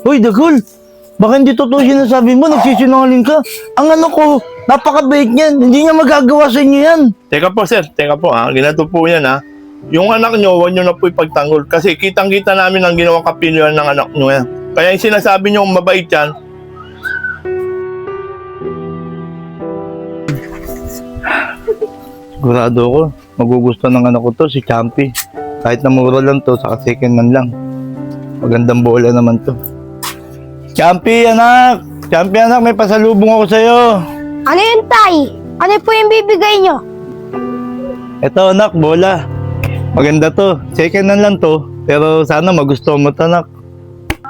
Hoy, Dagol! Baka hindi totoo sinasabi mo, nagsisinungaling ka. Ang anak ko, napakabait niyan. Hindi niya magagawa sa inyo yan. Teka po sir, teka po ha. Ginato po yan ha. Yung anak nyo, huwag nyo na po ipagtanggol. Kasi kitang-kita namin ang ginawang kapinyoan ng anak nyo yan. Kaya yung sinasabi nyo mabait yan, Sigurado ko, magugustuhan ng anak ko to, si Champi. Kahit na mura lang to, saka second hand lang. Magandang bola naman to. Champi, anak! Champi, anak, may pasalubong ako sa'yo. Ano yun, Tay? Ano po yung bibigay nyo? Ito, anak, bola. Maganda to. Second hand lang to. Pero sana magustuhan mo to, anak.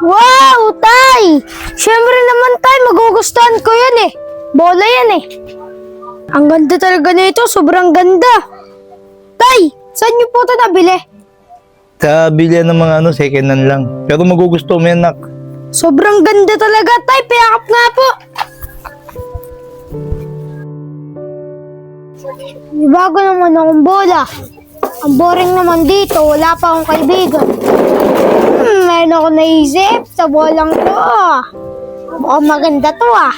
Wow, Tay! Siyempre naman, Tay, magugustuhan ko yan eh. Bola yan eh. Ang ganda talaga nito, sobrang ganda. Tay, saan nyo po ito nabili? Sa bilihan ng mga second hand lang. Pero magugustuhan mo yan, anak. Sobrang ganda talaga, Tay. Payakap nga po. May bago naman akong bola. Ang boring naman dito, wala pa akong kaibigan. Meron ako naisip sa bolang to. Mukhang maganda to ah.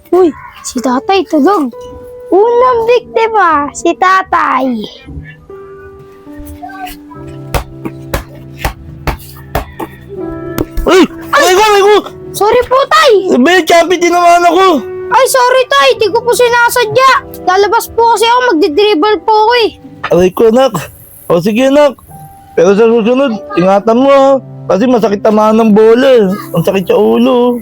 Uy, si tatay tulog. Unang biktima, si tatay. Uy! Ay ko! Sorry po, tay. Sabi, Champi, tinamaan ako. Ay, sorry, tay. Di ko po sinasadya. Lalabas po kasi ako, magdi-dribble po ako eh. Aray ko, anak. O sige, anak. Pero sa susunod, ingatan mo ha. Kasi masakit tamaan ng bola. Ang sakit sa ulo.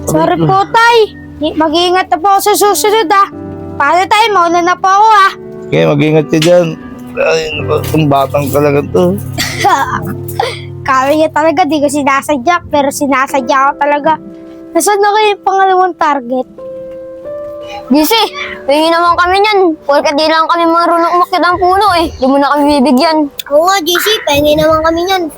Sorry po, tay. Mag-iingat na po ako sa susunod ah. Paano tayo? Mauna na po ako ah. Okay, mag-ingat ka dyan. Ay, itong batang talaga to. Kala niya talaga, di ko sinasadya. Pero sinasadya ko talaga. Nasaan na kayo yung pangalawang target? JC, hingi naman kami niyan. Porkat di lang kami marunong umakyat ng puno eh. Di mo na kami bibigyan. Oo nga, JC, pahingi naman kami niyan.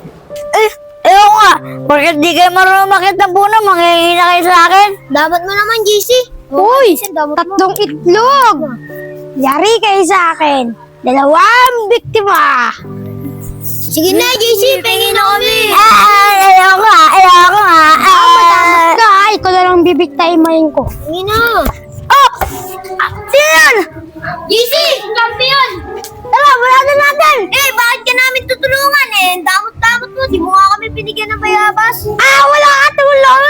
Ewan nga, porkat di kayo marunong umakyat ng puno, manghihingi na kayo sa akin. Dapat mo naman, JC. Uy, tatlong itlog. Yari kayo sa akin. Dalawang biktima. Sige na, JC, pahingi na kami. Ayoko nga. Matamat ka. Ikaw na lang bibiktimahin ko. Pahingi na. Oh! Sino yan? JC, champion! Tara, bulatan natin! Bakit ka namin tutulungan eh? Damot-damot mo, di mo nga kami binigyan ng bayabas. Wala katulong!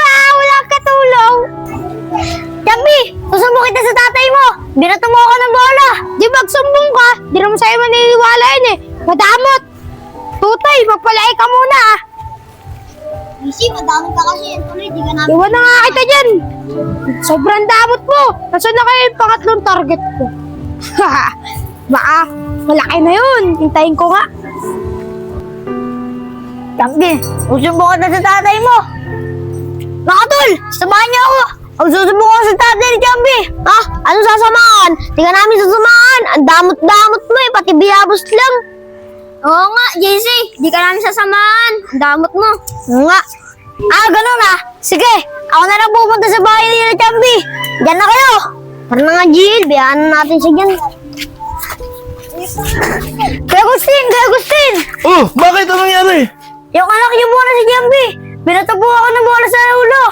Champi, susumbong kita sa tatay mo! Binato mo ako ng bola! Di magsumbong ka. Di naman sa'yo maniniwala yun eh. Madamot. Tutay, magpalay ka muna ah. JC, madamot ka kasi yan tuloy, di ka namin... Iwan na nga kita dyan. Sobrang damot mo. Nasaan na kayo yung pangatlong target ko? Baka malaki na yun. Hintayin ko nga. Champi, susumbong kita sa tatay mo! Mga tol, samahan niyo ako! Magsusumbong ako sa tatay ni Champi! Ha? Ano sasamahan? Di ka namin sasamahan! Ang damot-damot mo eh, pati biyabos lang! Oo nga, JC, di ka namin sasamahan. Damot mo. Nga! Ganun ah! Sige, ako na lang pupunta sa bahay ni Champi! Diyan na kayo! Para na nga, Jill, biyaan natin siya dyan. Kuya Agustin! Oh, bakit? Anong nangyari? Yung anak niyo muna si Champi! Binato po ako ng bola sa ulo!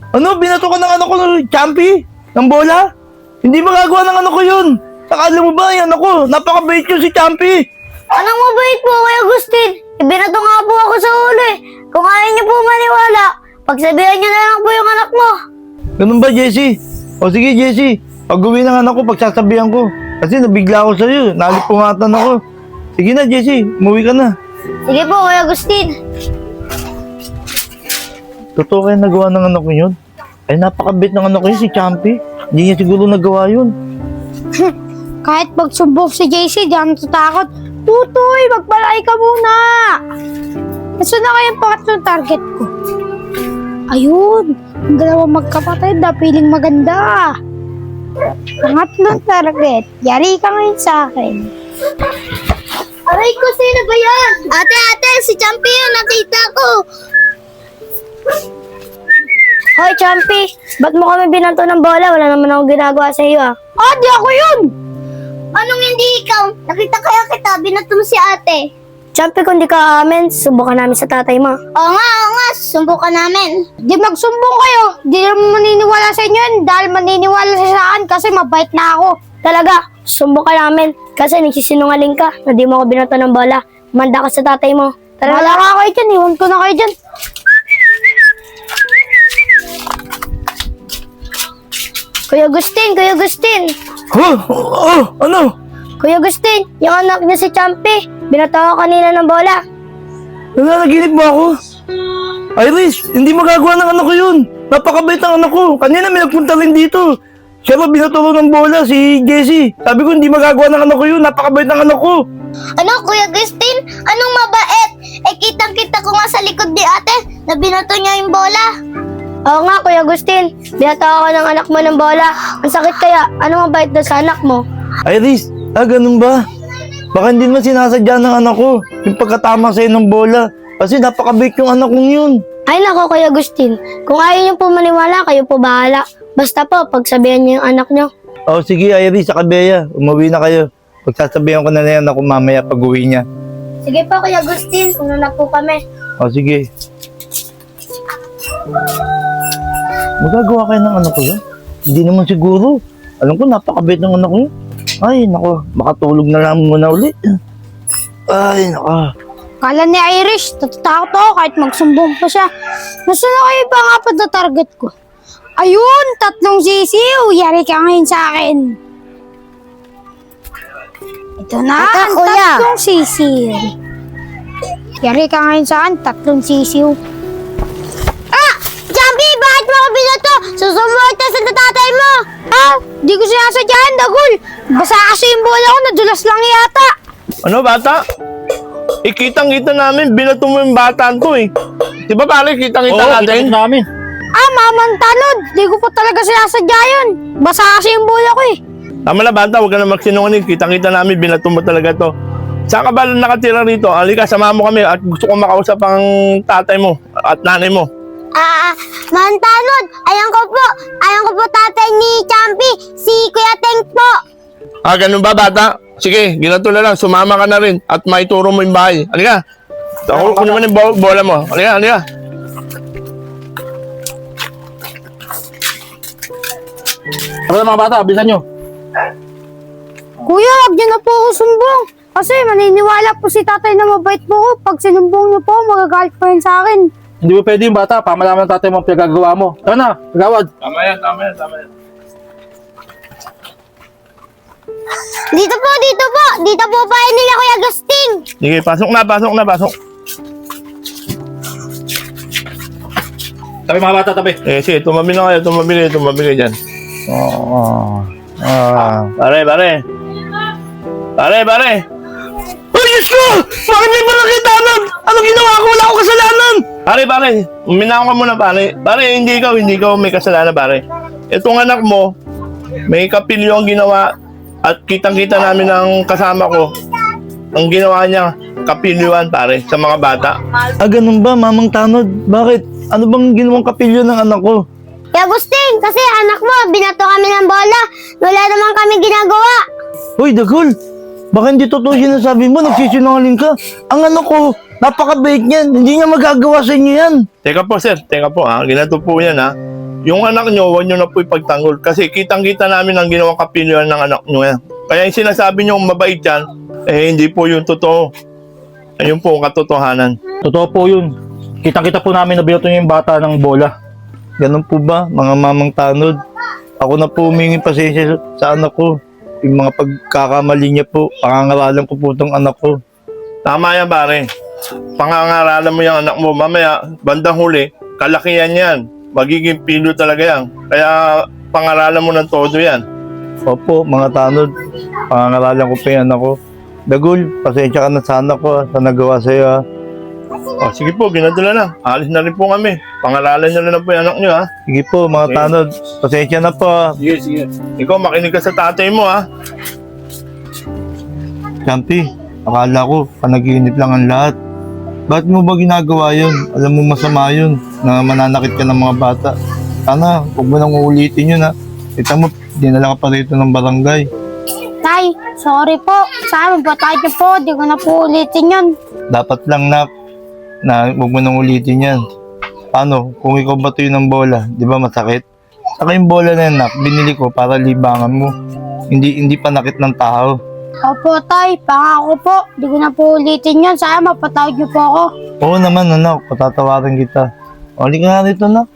Ano? Binato ka ng anak ko ng Champi? Ng bola? Hindi magagawa ng anak ko yun. Akala mo ba, yan ako? Napakabait ko si Champi. Anong mabait po kay Agustin? Binato nga po ako sa ulo eh! Kung ayaw niyo po maniwala, pagsabihan niyo na lang po yung anak mo! Ganun ba, Jessie? O sige, Jessie. Pag uwi ng anak ko, pagsasabihan ko. Kasi nabigla ako sa'yo. Nalipungatan ako. Sige na, Jessie. Umuwi ka na. Sige po, Kuya Agustin! Totoo kayo nagawa ng anak ko yun? Ay, napakabait ng anak ko yun, si Champi. Hindi niya siguro nagawa yun. Kahit magsumbong si JC, di ako natatakot. Tutoy, magpalay ka muna. Nasaan na kayong pangatlong target ko? Ayun, ang dalawang magkapatid na piling maganda. Pangatlong target, yari ka ngayon sa akin. Aray ko, sino ba yan? Ate, si champion, nakita ko. Hoy, Champi! Ba't mo kami binato ng bola? Wala naman ako ginagawa sa iyo ah. Di ako yun! Anong hindi ikaw? Nakita kaya kita, binato mo si ate. Champi, kung di ka amin, subukan namin sa tatay mo. Oo nga, subukan namin. Di magsumbong kayo. Di naman maniniwala sa inyo yun dahil maniniwala siya sa akin kasi mabait na ako. Talaga, subukan namin. Kasi nagsisinungaling ka na di mo ako binato ng bola. Manda ka sa tatay mo. Wala Tara, ka kayo dyan. Iwan ko na kayo dyan. Kuya Agustin. Ano? Kuya Agustin, yung anak niya si Champi. Binato ako kanina ng bola. Nananaginip mo ako? Iris, hindi magagawa ng anak ko yun. Napakabait ang anak ko. Kanina may nagpunta rin dito. Siya ba binaturo ng bola, si Jessie. Sabi ko hindi magagawa ng anak ko yun. Napakabait ng anak ko. Ano, Kuya Agustin? Anong mabait? Eh, kitang-kita ko nga sa likod ni ate na binato niya yung bola. Oo nga, Kuya Agustin. Binato ako ng anak mo ng bola. Ang sakit kaya. Ano mabait doon sa anak mo? Iris, ganun ba? Baka hindi naman sinasadya ng anak ko yung pagkatama sa'yo ng bola. Kasi napakabait yung anak kong yun. Ay nako, Kuya Agustin. Kung ayaw niyo po maniwala, kayo po bahala. Basta po, pagsabihan niyo yung anak niyo. Sige Iris, sa Bea, umuwi na kayo. Pagsasabihan ko na yan ako mamaya pag uwi niya. Sige po, Kuya Agustin. Una na po kami. Sige. Magagawa kayo ng anak ko yun? Hindi naman siguro. Alam ko, napakabait ng anak ko yun. Ay, nako, makatulog na lang muna ulit. Ay, nako. Kala ni Irish, natatakot ako kahit magsumbong pa siya. Nasaan na kayo ba nga pa na target ko? Ayun, 3 sisiw. Yari ka ngayon sa akin. Ito na, Ito, ang kuya. 3 sisiw. Yari ka ngayon sa akin, 3 sisiw. Champi, bakit mo ako binato? Susumbong ka sa tatay mo. Di ko sinasadyahan, Dagul. Basa kasi yung bola ko, nadulas lang yata. Ano, bata? Kitang-kita namin, binato mo yung bata to eh. Di ba pare, kitang-kita natin? namin. Mamantanod. Di ko po talaga sinasadya yun. Basa kasi yung bola ko eh. Tama na bata, huwag ka na magsinungaling. Kitang-kita namin, binato mo talaga to. Saan ka ba nakatira rito? Halika, samahan mo kami at gusto kong makausap ang tatay mo at nanay mo. Mantanod, ayan ko po tatay ni Champi, si Kuya Teng po. Ganun ba bata? Sige, ginato na lang, sumama ka na rin at maituro mo yung bahay. Halika. Ako naman yung bola mo. Halika. Tara mga bata, bilisan nyo. Kuya, wag niyo na po ako sumbong. Kasi maniniwala po si tatay na mabait po ko. Pag sinumbong niyo po, magagalit po yun sa akin. Hindi mo pwede yung bata, pamalaman ng tatay mo ang pinagagawa mo. Tara na, gawad. Tama yan. Dito po. Dito po bahay nila Kuya Agustin. Sige, pasok na. Tabi mga bata, tabi. Sige, tumabili na kayo, tumabili dyan. Pare. Ay, Diyos ko! Bakit may malakita nun? Anong ginawa ko? Wala akong kasalanan! Pare, uminaw ka muna pare. Pare, hindi ikaw may kasalanan pare. Itong anak mo, may kapilyo ang ginawa at kitang-kita namin ang kasama ko. Ang ginawa niya, kapilyuan pare, sa mga bata. Ganun ba, Mamang Tanod? Bakit? Ano bang ginawang kapilyo ng anak ko? Kuya Agustin, kasi anak mo, binato kami ng bola. Wala naman kami ginagawa. Hoy, Dagol! Baka hindi totoo sinasabi mo, nagsisinungaling ka. Ang anak ko, napakabait niyan. Hindi niya magagawa sa inyo yan. Teka po ginato po yan ha. Yung anak nyo, huwag nyo na po ipagtanggol. Kasi kitang-kita namin ang ginawang kapilyuan ng anak nyo yan. Kaya yung sinasabi nyo mabait yan, hindi po yung totoo. Ayun po ang katotohanan. Totoo po yun. Kitang-kita po namin na binato niyo yung bata ng bola. Ganun po ba, mga Mamang Tanod? Ako na po humingi pasensya sa anak ko. Yung mga pagkakamali niya po, pangangaralan ko po itong anak ko. Tama yan pare. Pangangaralan mo yung anak mo. Mamaya, bandang huli, kalakihan yan. Magiging pilo talaga yan. Kaya pangaralan mo ng todo yan. Opo, mga Tanod, pangangaralan ko pa yung anak ko. Dagol, pasensya ka na sa anak ko sa nagawa sa'yo. Sige po, ginadala na. Alis na rin po kami. Pangaralan nyo na po yung anak nyo ha. Sige po, mga Okay. Tanod, pasensya na po. Sige. Ikaw, makinig ka sa tatay mo ha. Champi, akala ko, panaginip lang ang lahat. Bakit mo ba ginagawa yun? Alam mo masama yun, na mananakit ka ng mga bata. Sana, huwag mo nang uulitin yun ha. Kita mo, dinala ka pa rito ng barangay. Tay, sorry po. Sana magpatay niyo po. Di ko na po ulitin yun. Dapat lang na huwag mo nang ulitin yan. Paano? Kung ikaw bato yun ng bola, di ba masakit? Saka yung bola na yan, nak, binili ko para libangan mo. Hindi panakit ng tao. Opo, tay. Pangako po. Di ko na po ulitin yun. Sana mapatawad niyo po ako. Oo naman, anak, patatawarin kita. O, halika nga rito, nak.